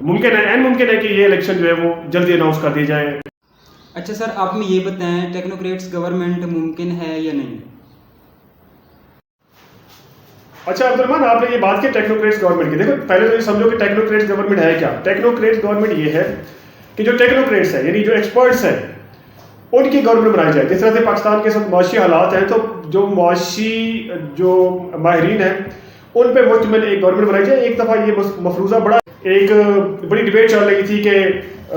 ممکن ہے، این ممکن ہے کہ یہ الیکشن جو ہے وہ جلدی اناؤنس کر دی جائے۔ اچھا سر، آپ ہمیں یہ بتائیں ٹیکنوکریٹس گورنمنٹ ممکن ہے یا نہیں؟ اچھا عبد الرحمان، آپ نے یہ بات کی ٹیکنوکریٹس گورنمنٹ کی، دیکھو پہلے تو یہ سمجھو کہ ٹیکنوکریٹس گورنمنٹ ہے کیا۔ ٹیکنوکریٹس گورنمنٹ یہ ہے کہ جو ٹیکنوکریٹس ہیں یعنی جو ایکسپرٹس ہیں ان کی گورنمنٹ بنائی جائے۔ جس طرح سے پاکستان کے ساتھ معاشی حالات ہیں تو جو معاشی جو ماہرین ہیں ان پہ مشتمل ایک گورنمنٹ بنائی جائے۔ ایک دفعہ یہ مفروضہ ایک بڑی ڈبیٹ چل رہی تھی کہ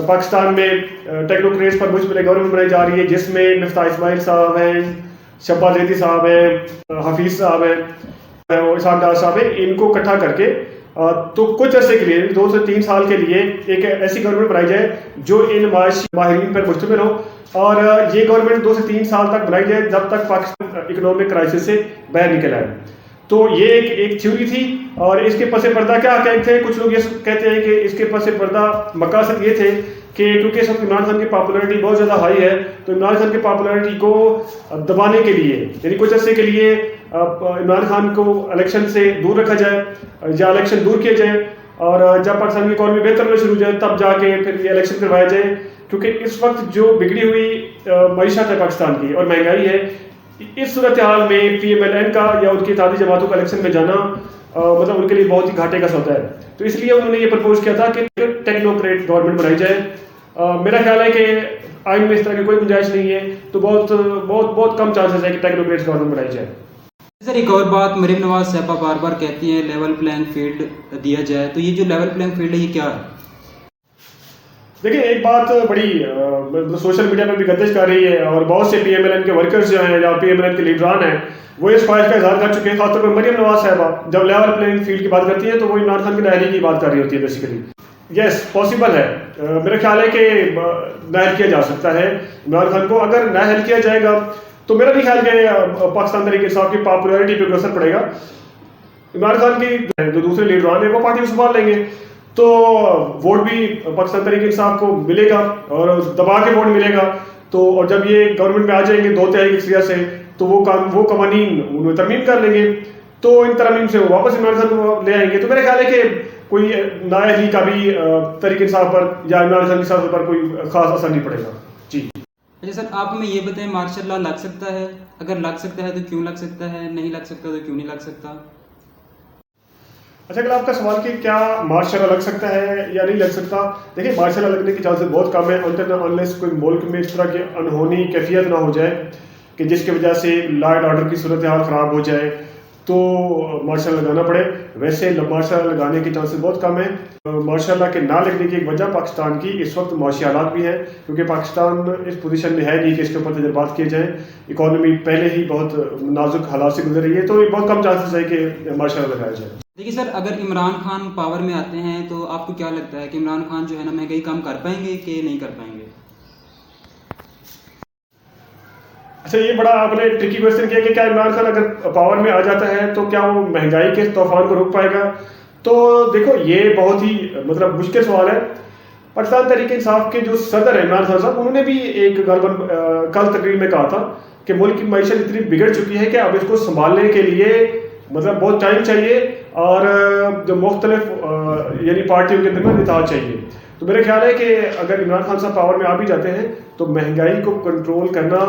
پاکستان میں ٹیکنوکریٹس پر مشتمل گورنمنٹ بنائی جا رہی ہے جس میں مفتاح اسماعیل صاحب ہیں، شبا زیدی صاحب ہیں، حفیظ صاحب ہیں، اسحاق ڈار صاحب ہیں، ان کو اکٹھا کر کے تو کچھ عرصے کے لیے 2 سے 3 سال کے لیے ایک ایسی گورنمنٹ بنائی جائے جو ان معاشی ماہرین پر مشتمل ہو، اور یہ گورنمنٹ 2 سے 3 سال تک بنائی جائے جب تک پاکستان اکنامک کرائسس سے باہر نکل آئے۔ تو یہ ایک تھیوری تھی، اور اس کے پس پردہ کیا کہتے ہیں، کچھ لوگ یہ کہتے ہیں کہ اس کے پس پردہ مقاصد یہ تھے کہ کیونکہ اس وقت عمران خان کی پاپولیرٹی بہت زیادہ ہائی ہے تو عمران خان کی پاپولیرٹی کو دبانے کے لیے یعنی کچھ عرصے کے لیے عمران خان کو الیکشن سے دور رکھا جائے یا الیکشن دور کیا جائے، اور جب پاکستان کی اکانومی بہتر ہونا شروع ہو جائے تب جا کے پھر یہ الیکشن کروایا جائے، کیونکہ اس وقت جو بگڑی ہوئی معیشت ہے پاکستان کی اور مہنگائی ہے، اس صورتحال میں پی ایم ایل این کا یا ان کی اتحادی جماعتوں کا الیکشن میں جانا مطلب ان کے لیے بہت ہی گھاٹے کا سودا ہے۔ تو اس لیے انہوں نے یہ پرپوز کیا تھا کہ ٹیکنوکریٹ گورنمنٹ بنائی جائے۔ میرا خیال ہے کہ آئین میں اس طرح کی کوئی گنجائش نہیں ہے، تو بہت کم چانسز ہے کہ ٹیکنوکریٹ گورنمنٹ بنائی جائے۔ سر ایک اور بات مریم نواز صاحبہ بار بار کہتی ہیں لیول پلینگ فیلڈ دیا جائے، تو یہ جو لیول پلینگ فیلڈ ہے یہ کیا ہے؟ دیکھیں ایک بات بڑی سوشل میڈیا میں بھی گردش کر رہی ہے، اور بہت سے پی ایم ایل این کے ورکرز جو ہیں یا پی ایم ایل این کے لیڈران ہیں وہ اس خواہش کا اظہار کر چکے ہیں، خاص طور پہ مریم نواز صاحبہ جب لیول پلینگ فیلڈ کی بات کرتی ہیں تو وہ عمران خان کی نااہلی کی بات کر رہی ہوتی ہے بیسیکلی۔ یس پاسبل ہے، میرا خیال ہے کہ نااہل کیا جا سکتا ہے عمران خان کو۔ اگر نااہل کیا جائے گا تو میرا بھی خیال کہ پاکستان تحریک انصاف کی پاپولیرٹی پہ اثر پڑے گا۔ عمران خان کی جو دوسرے لیڈران ہیں وہ پارٹی کو سنبھال لیں گے تو ووٹ بھی پاکستان تحریک انصاف کو ملے گا اور دبا کے ووٹ ملے گا، تو اور جب یہ گورنمنٹ میں آ جائیں گے 2 تہائی اکثریت سے تو وہ قوانین انہوں ترمیم کر لیں گے، تو ان ترمیم سے وہ واپس عمران خان کو لے آئیں گے۔ تو میرا خیال ہے کہ کوئی نااہلی کا بھی تحریک انصاف پر یا عمران خان کی سیاست پر کوئی خاص اثر نہیں پڑے گا۔ جی اچھا سر، آپ ہمیں یہ بتائیں مارشاء اللہ لگ سکتا ہے؟ اگر لگ سکتا ہے تو کیوں لگ سکتا ہے، نہیں لگ سکتا تو کیوں نہیں لگ سکتا؟ اچھا اگر آپ کا سوال کہ کیا مارشاء اللہ لگ سکتا ہے یا نہیں لگ سکتا، دیکھیں مارشاء اللہ لگنے کی چانسز بہت کم ہے انلیس کوئی ملک میں اس طرح کی انہونی کیفیت نہ ہو جائے کہ جس کی وجہ سے لا اینڈ آرڈر کی صورتحال خراب ہو جائے تو مارشاء اللہ لگانا پڑے۔ ویسے مارشاء اللہ لگانے کی چانسز بہت کم ہیں۔ مارشاء اللہ کے نہ لگنے کی ایک وجہ پاکستان کی اس وقت معاشی حالات بھی ہیں، کیونکہ پاکستان اس پوزیشن میں ہے نہیں کہ اس کے اوپر تجربات کیے جائیں، اکانومی پہلے ہی بہت نازک حالات سے گزر رہی ہے، تو یہ بہت کم چانسز ہے کہ مارشاء اللہ لگایا جائے۔ دیکھیے سر، اگر عمران خان پاور میں آتے ہیں تو آپ کو کیا لگتا ہے کہ عمران خان جو ہے نا مہنگائی کم کر پائیں گے کہ نہیں کر پائیں گے؟ اچھا یہ بڑا آپ نے ٹرکی کویسچن کیا کہ کیا عمران خان اگر پاور میں آ جاتا ہے تو کیا وہ مہنگائی کے طوفان کو روک پائے گا؟ تو دیکھو یہ بہت ہی مشکل سوال ہے۔ پاکستان تحریک انصاف کے جو صدر ہیں عمران خان صاحب، انہوں نے بھی ایک غالباً کل تقریر میں کہا تھا کہ ملک کی معیشت اتنی بگڑ چکی ہے کہ اب اس کو سنبھالنے کے لیے بہت ٹائم چاہیے اور جو مختلف یعنی پارٹیوں کے درمیان اتحاد چاہیے۔ تو میرا خیال ہے کہ اگر عمران خان صاحب پاور میں آ بھی جاتے ہیں تو مہنگائی کو کنٹرول کرنا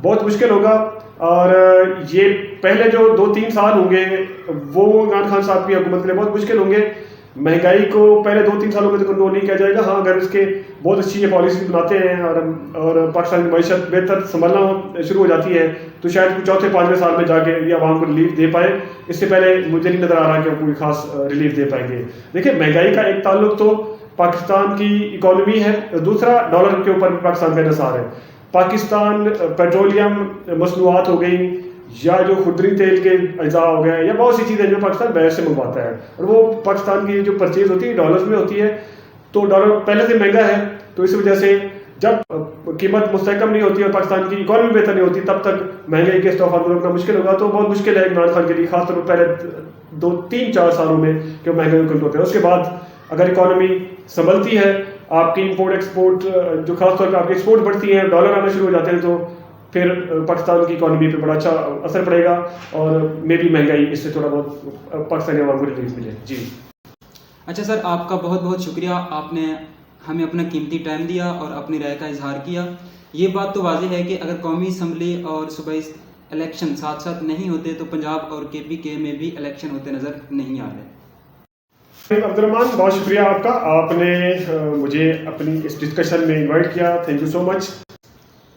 بہت مشکل ہوگا، اور یہ پہلے جو 2-3 سال ہوں گے وہ عمران خان صاحب کی حکومت کے لیے بہت مشکل ہوں گے۔ مہنگائی کو پہلے 2-3 سالوں میں تو کنٹرول نہیں کیا جائے گا، ہاں اگر اس کے بہت اچھی یہ پالیسی بناتے ہیں اور پاکستان کی معیشت بہتر سنبھلنا شروع ہو جاتی ہے تو شاید 4-5 سال میں جا کے یہ عوام کو ریلیف دے پائے۔ اس سے پہلے مجھے نہیں نظر آ رہا کہ وہ کوئی خاص ریلیف دے پائیں گے۔ دیکھیں مہنگائی کا ایک تعلق تو پاکستان کی اکانومی ہے، دوسرا ڈالر کے اوپر بھی پاکستان کا انحصار ہے۔ پاکستان پیٹرولیم مصنوعات ہو گئی یا جو خردری تیل کے اجزاء ہو گئے یا بہت سی چیزیں جو پاکستان باہر سے منگواتا ہے، اور وہ پاکستان کی جو پرچیز ہوتی ہے ڈالرز میں ہوتی ہے، تو ڈالر پہلے سے مہنگا ہے، تو اس وجہ سے جب قیمت مستحکم نہیں ہوتی اور پاکستان کی اکانومی بہتر نہیں ہوتی تب تک مہنگائی کے اس طوفان کو روکنا مشکل ہوگا۔ تو بہت مشکل ہے عمران خان کے لیے، خاص طور پر پہلے 2-3-4 سالوں میں کہ وہ مہنگائی کو کنٹرول کرے۔ اس کے بعد اگر اکانومی سنبھلتی ہے، آپ کی امپورٹ ایکسپورٹ جو خاص طور پہ آپ کی ایکسپورٹ بڑھتی ہیں، ڈالر آنا شروع ہو جاتے ہیں، تو پھر پاکستان کی اکانومی پہ بڑا اچھا اثر پڑے گا اور مے بھی مہنگائی اس سے تھوڑا بہت پاکستانی عوام کو ریلیف ملے۔ جی اچھا سر، آپ کا بہت بہت شکریہ، آپ نے ہمیں اپنا قیمتی ٹائم دیا اور اپنی رائے کا اظہار کیا. یہ بات تو واضح ہے کہ اگر قومی اسمبلی اور صوبائی الیکشن ساتھ ساتھ نہیں ہوتے تو پنجاب اور کے پی کے میں بھی الیکشن ہوتے نظر نہیں آ رہے. عبد الرحمان، بہت شکریہ آپ کا، آپ نے مجھے اپنی اس ڈسکشن میں انوائٹ کیا. تھینک یو سو مچ.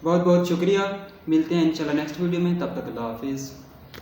بہت بہت شکریہ. ملتے ہیں انشاءاللہ نیکسٹ ویڈیو میں، تب تک اللہ حافظ.